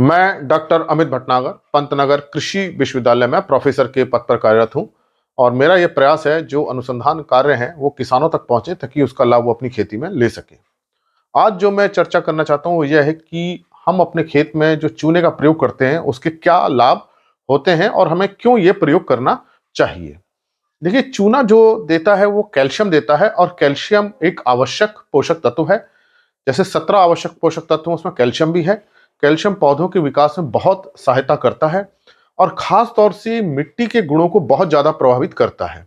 मैं डॉक्टर अमित भटनागर पंतनगर कृषि विश्वविद्यालय में प्रोफेसर के पद पर कार्यरत हूं और मेरा यह प्रयास है जो अनुसंधान कार्य हैं वो किसानों तक पहुंचे ताकि उसका लाभ वो अपनी खेती में ले सके। आज जो मैं चर्चा करना चाहता हूं वो यह है कि हम अपने खेत में जो चूने का प्रयोग करते हैं उसके क्या लाभ होते हैं और हमें क्यों ये प्रयोग करना चाहिए। देखिए, चूना जो देता है वो कैल्शियम देता है और कैल्शियम एक आवश्यक पोषक तत्व है। जैसे 17 आवश्यक पोषक तत्वों उसमें कैल्शियम भी है। कैल्शियम पौधों के विकास में बहुत सहायता करता है और खास तौर से मिट्टी के गुणों को बहुत ज्यादा प्रभावित करता है।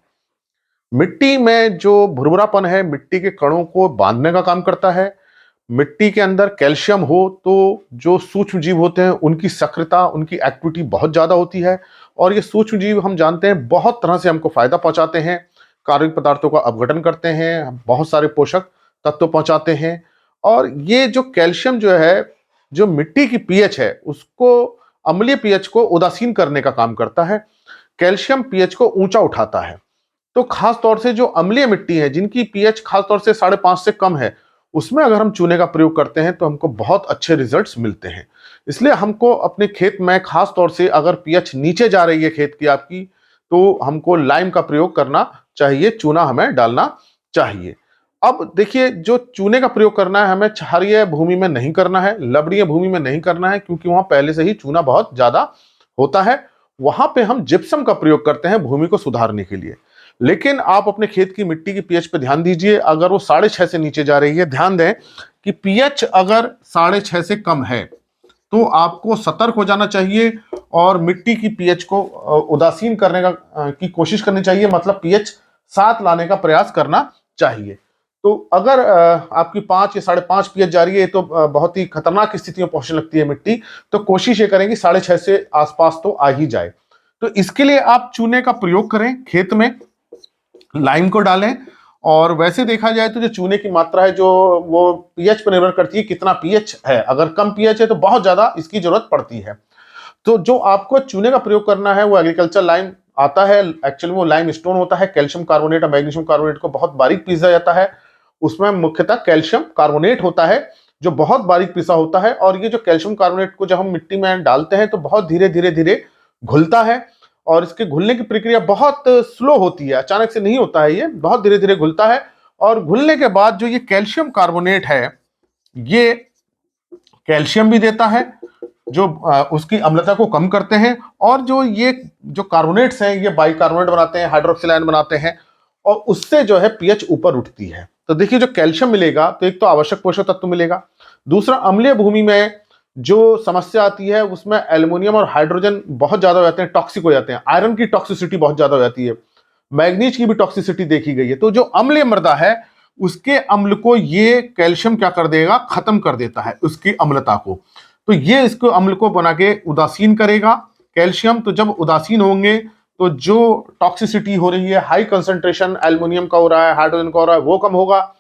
मिट्टी में जो भुरभुरापन है मिट्टी के कणों को बांधने का काम करता है। मिट्टी के अंदर कैल्शियम हो तो जो सूक्ष्म जीव होते हैं उनकी सक्रियता, उनकी एक्टिविटी बहुत ज्यादा होती है और ये सूक्ष्म जीव हम जानते हैं बहुत तरह से हमको फायदा पहुंचाते हैं। कार्बनिक पदार्थों का अपघटन करते हैं, बहुत सारे पोषक तत्व पहुंचाते हैं। और ये जो कैल्शियम जो है, जो मिट्टी की पीएच है उसको, अम्लीय पीएच को उदासीन करने का काम करता है। कैल्शियम पीएच को ऊंचा उठाता है। तो खास तौर से जो अम्लीय मिट्टी है जिनकी पीएच खास तौर से 5.5 से कम है, उसमें अगर हम चूने का प्रयोग करते हैं तो हमको बहुत अच्छे रिजल्ट्स मिलते हैं। इसलिए हमको अपने खेत में खास तौर से अगर पीएच नीचे जा रही है खेत की आपकी, तो हमको लाइम का प्रयोग करना चाहिए, चूना हमें डालना चाहिए। अब देखिए, जो चूने का प्रयोग करना है हमें क्षारीय भूमि में नहीं करना है, लवणीय भूमि में नहीं करना है, क्योंकि वहां पहले से ही चूना बहुत ज्यादा होता है। वहां पे हम जिप्सम का प्रयोग करते हैं भूमि को सुधारने के लिए। लेकिन आप अपने खेत की मिट्टी की पीएच पे ध्यान दीजिए, अगर वो 6.5 से नीचे जा रही है, ध्यान दें कि पीएच अगर 6.5 से कम है तो आपको सतर्क हो जाना चाहिए और मिट्टी की पीएच को उदासीन करने की कोशिश करनी चाहिए, मतलब पीएच 7 लाने का प्रयास करना चाहिए। तो अगर आपकी 5 या 5.5 पीएच जा रही है तो बहुत ही खतरनाक स्थिति में पहुंचने लगती है मिट्टी, तो कोशिश ये करें कि 6.5 से आसपास तो आ ही जाए। तो इसके लिए आप चूने का प्रयोग करें, खेत में लाइम को डालें। और वैसे देखा जाए तो जो चूने की मात्रा है जो वो पीएच पर निर्भर करती है, कितना पीएच है। अगर कम पीएच है तो बहुत ज्यादा इसकी जरूरत पड़ती है। तो जो आपको चूने का प्रयोग करना है वो एग्रीकल्चर लाइम आता है। एक्चुअली वो लाइम स्टोन होता है, कैल्शियम कार्बोनेट और मैग्नीशियम कार्बोनेट को बहुत बारीक पीसा जाता है। उसमें मुख्यतः कैल्शियम कार्बोनेट होता है जो बहुत बारीक पिसा होता है। और ये जो कैल्शियम कार्बोनेट को जब हम मिट्टी में डालते हैं तो बहुत धीरे धीरे धीरे घुलता है और इसके घुलने की प्रक्रिया बहुत स्लो होती है, अचानक से नहीं होता है, ये बहुत धीरे धीरे घुलता है। और घुलने के बाद जो ये कैल्शियम कार्बोनेट है ये कैल्शियम भी देता है जो उसकी अम्लता को कम करते हैं। और जो कार्बोनेट्स हैं ये बाइकार्बोनेट बनाते हैं, हाइड्रोक्सिल आयन बनाते हैं और उससे जो है पीएच ऊपर उठती है। तो देखिए, जो कैल्शियम मिलेगा तो एक तो आवश्यक पोषक तत्व मिलेगा, दूसरा अम्लीय भूमि में जो समस्या आती है उसमें एल्युमिनियम और हाइड्रोजन बहुत ज्यादा हो जाते हैं, टॉक्सिक हो जाते हैं। आयरन की टॉक्सिसिटी बहुत ज्यादा हो जाती है, मैग्नीज की भी टॉक्सिसिटी देखी गई है। तो जो अम्लीय मृदा है उसके अम्ल को ये कैल्शियम क्या कर देगा, खत्म कर देता है उसकी अम्लता को। तो ये इसको अम्ल को बना के उदासीन करेगा कैल्शियम। तो जब उदासीन होंगे तो जो टॉक्सिसिटी हो रही है, हाई कंसंट्रेशन एल्युमिनियम का हो रहा है, हाइड्रोजन का हो रहा है, वो कम होगा।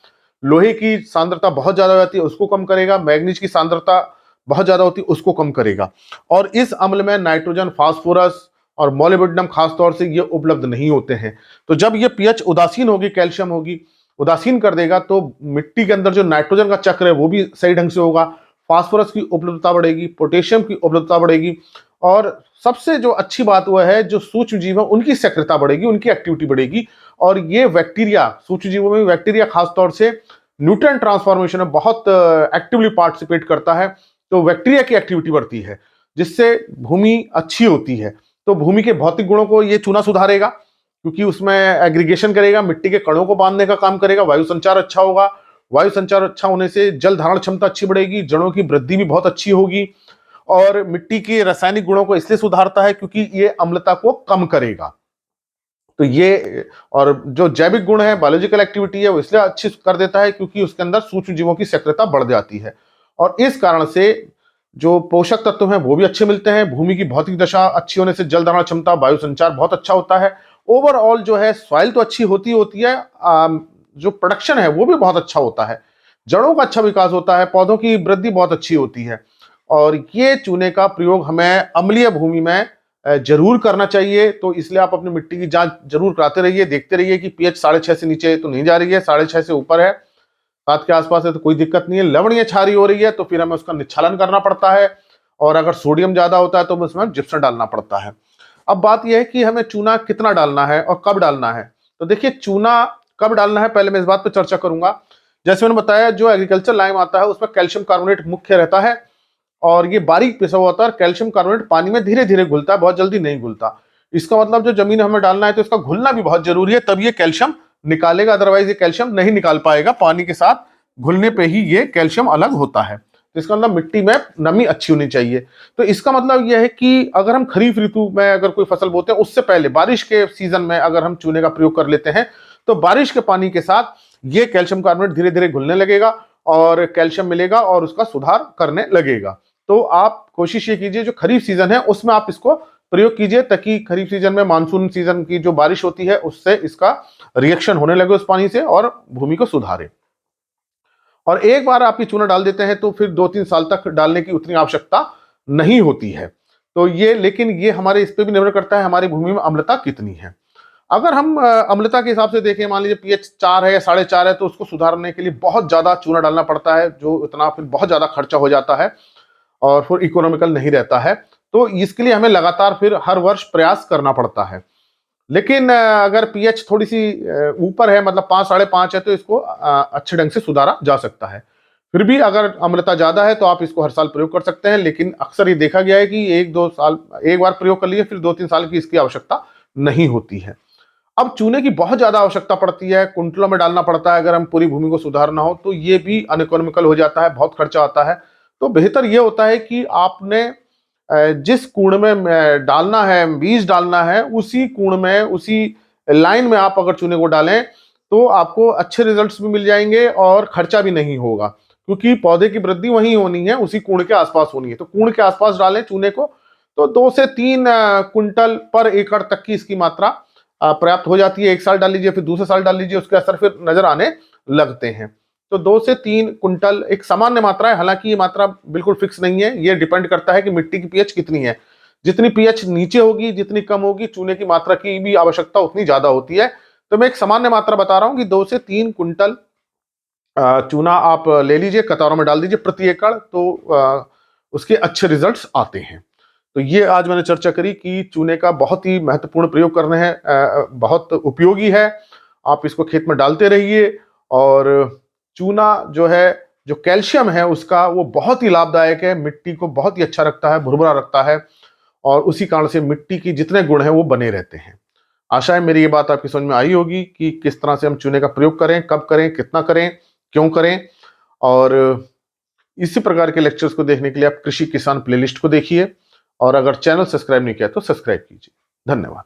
लोहे की सांद्रता बहुत ज्यादा हो जाती है उसको कम करेगा, मैग्नीज की सांद्रता बहुत ज्यादा होती है उसको कम करेगा। और इस अम्ल में नाइट्रोजन, फास्फोरस और मोलिब्डेनम खास तौर से ये उपलब्ध नहीं होते हैं। तो जब ये पीएच उदासीन होगी, कैल्शियम होगी उदासीन कर देगा, तो मिट्टी के अंदर जो नाइट्रोजन का चक्र है वो भी सही ढंग से होगा, फास्फोरस की उपलब्धता बढ़ेगी, पोटेशियम की उपलब्धता बढ़ेगी। और सबसे जो अच्छी बात वह है जो सूक्ष्म जीव है उनकी सक्रियता बढ़ेगी, उनकी एक्टिविटी बढ़ेगी। और ये बैक्टीरिया, सूक्ष्म जीवों में बैक्टीरिया खास तौर से न्यूट्रिएंट ट्रांसफॉर्मेशन में बहुत एक्टिवली पार्टिसिपेट करता है। तो बैक्टीरिया की एक्टिविटी बढ़ती है जिससे भूमि अच्छी होती है। तो भूमि के भौतिक गुणों को ये चूना सुधारेगा क्योंकि उसमें एग्रीगेशन करेगा, मिट्टी के कणों को बांधने का काम करेगा, वायु संचार अच्छा होगा। वायु संचार अच्छा होने से जल धारण क्षमता अच्छी बढ़ेगी, जड़ों की वृद्धि भी बहुत अच्छी होगी। और मिट्टी के रासायनिक गुणों को इसलिए सुधारता है क्योंकि ये अम्लता को कम करेगा। तो ये, और जो जैविक गुण है, बायोलॉजिकल एक्टिविटी है, वो इसलिए अच्छी कर देता है क्योंकि उसके अंदर सूक्ष्म जीवों की सक्रियता बढ़ जाती है। और इस कारण से जो पोषक तत्व हैं वो भी अच्छे मिलते हैं। भूमि की भौतिक दशा अच्छी होने से जल धारण क्षमता, वायु संचार बहुत अच्छा होता है। ओवरऑल जो है सॉइल तो अच्छी होती होती है, जो प्रोडक्शन है वो भी बहुत अच्छा होता है, जड़ों का अच्छा विकास होता है, पौधों की वृद्धि बहुत अच्छी होती है। और ये चूने का प्रयोग हमें अम्लीय भूमि में जरूर करना चाहिए। तो इसलिए आप अपनी मिट्टी की जांच जरूर कराते रहिए, देखते रहिए कि पीएच 6.5 से नीचे तो नहीं जा रही है, 6.5 से ऊपर है, 7 के आसपास है तो कोई दिक्कत नहीं है। लवणीय क्षारीय हो रही है तो फिर हमें उसका निच्छालन करना पड़ता है और अगर सोडियम ज़्यादा होता है तो उसमें जिप्सम डालना पड़ता है। अब बात यह है कि हमें चूना कितना डालना है और कब डालना है। तो देखिए, चूना कब डालना है पहले मैं इस बात पर चर्चा करूंगा। जैसे मैंने बताया, जो एग्रीकल्चर लाइम आता है उसमें कैल्शियम कार्बोनेट मुख्य रहता है और ये बारीक पिसा हुआ होता है। कैल्शियम कार्बोनेट पानी में धीरे धीरे घुलता है, बहुत जल्दी नहीं घुलता। इसका मतलब जो जमीन हमें डालना है तो इसका घुलना भी बहुत जरूरी है, तब ये कैल्शियम निकालेगा, अदरवाइज ये कैल्शियम नहीं निकाल पाएगा। पानी के साथ घुलने पे ही ये कैल्शियम अलग होता है। तो इसका मतलब मिट्टी में नमी अच्छी होनी चाहिए। तो इसका मतलब यह है कि अगर हम खरीफ ऋतु में अगर कोई फसल बोते हैं, उससे पहले बारिश के सीजन में अगर हम चूने का प्रयोग कर लेते हैं तो बारिश के पानी के साथ ये कैल्शियम कार्बोनेट धीरे धीरे घुलने लगेगा और कैल्शियम मिलेगा और उसका सुधार करने लगेगा। तो आप कोशिश ये कीजिए जो खरीफ सीजन है उसमें आप इसको प्रयोग कीजिए, ताकि खरीफ सीजन में मानसून सीजन की जो बारिश होती है उससे इसका रिएक्शन होने लगे उस पानी से और भूमि को सुधारे। और एक बार आप ये चूना डाल देते हैं तो फिर 2-3 साल तक डालने की उतनी आवश्यकता नहीं होती है। तो ये, लेकिन ये हमारे इस पे भी निर्भर करता है हमारी भूमि में अम्लता कितनी है। अगर हम अम्लता के हिसाब से देखें, मान लीजिए पीएच 4 है या 4.5 है, तो उसको सुधारने के लिए बहुत ज्यादा चूना डालना पड़ता है, जो इतना फिर बहुत ज्यादा खर्चा हो जाता है और फिर इकोनॉमिकल नहीं रहता है। तो इसके लिए हमें लगातार फिर हर वर्ष प्रयास करना पड़ता है। लेकिन अगर पीएच थोड़ी सी ऊपर है, मतलब 5-5.5 है, तो इसको अच्छे ढंग से सुधारा जा सकता है। फिर भी अगर अम्लता ज्यादा है तो आप इसको हर साल प्रयोग कर सकते हैं, लेकिन अक्सर ये देखा गया है कि 1-2 साल एक बार प्रयोग कर लिए, फिर 2-3 साल की इसकी आवश्यकता नहीं होती है। अब चूने की बहुत ज्यादा आवश्यकता पड़ती है, कुंटलों में डालना पड़ता है अगर हम पूरी भूमि को सुधारना हो, तो ये भी अनइकोनॉमिकल हो जाता है, बहुत खर्चा आता है। तो बेहतर ये होता है कि आपने जिस कुण में डालना है, बीज डालना है, उसी कुण में, उसी लाइन में आप अगर चूने को डालें तो आपको अच्छे रिजल्ट्स भी मिल जाएंगे और खर्चा भी नहीं होगा, क्योंकि पौधे की वृद्धि वहीं होनी है, उसी कुण के आसपास होनी है। तो कुण के आसपास डालें चूने को तो 2 से 3 कुंटल पर एकड़ तक की इसकी मात्रा पर्याप्त हो जाती है। एक साल डाल लीजिए, फिर दूसरे साल डाल लीजिए, उसके असर फिर नजर आने लगते हैं। तो 2 से 3 कुंटल एक सामान्य मात्रा है, हालांकि ये मात्रा बिल्कुल फिक्स नहीं है, ये डिपेंड करता है कि मिट्टी की पीएच कितनी है। जितनी पीएच नीचे होगी, जितनी कम होगी, चूने की मात्रा की भी आवश्यकता उतनी ज्यादा होती है। तो मैं एक सामान्य मात्रा बता रहा हूं कि 2 से 3 कुंटल चूना आप ले लीजिए, कतारों में डाल दीजिए प्रति एकड़, तो उसके अच्छे रिजल्ट्स आते हैं। तो ये आज मैंने चर्चा करी कि चूने का बहुत ही महत्वपूर्ण प्रयोग करने हैं, बहुत उपयोगी है। आप इसको खेत में डालते रहिए और चूना जो है, जो कैल्शियम है उसका, वो बहुत ही लाभदायक है, मिट्टी को बहुत ही अच्छा रखता है, भुरभुरा रखता है और उसी कारण से मिट्टी की जितने गुण हैं वो बने रहते हैं। आशा है मेरी ये बात आपकी समझ में आई होगी कि किस तरह से हम चूने का प्रयोग करें, कब करें, कितना करें, क्यों करें। और इसी प्रकार के लेक्चर्स को देखने के लिए आप कृषि किसान प्लेलिस्ट को देखिए और अगर चैनल सब्सक्राइब नहीं किया तो सब्सक्राइब कीजिए। धन्यवाद।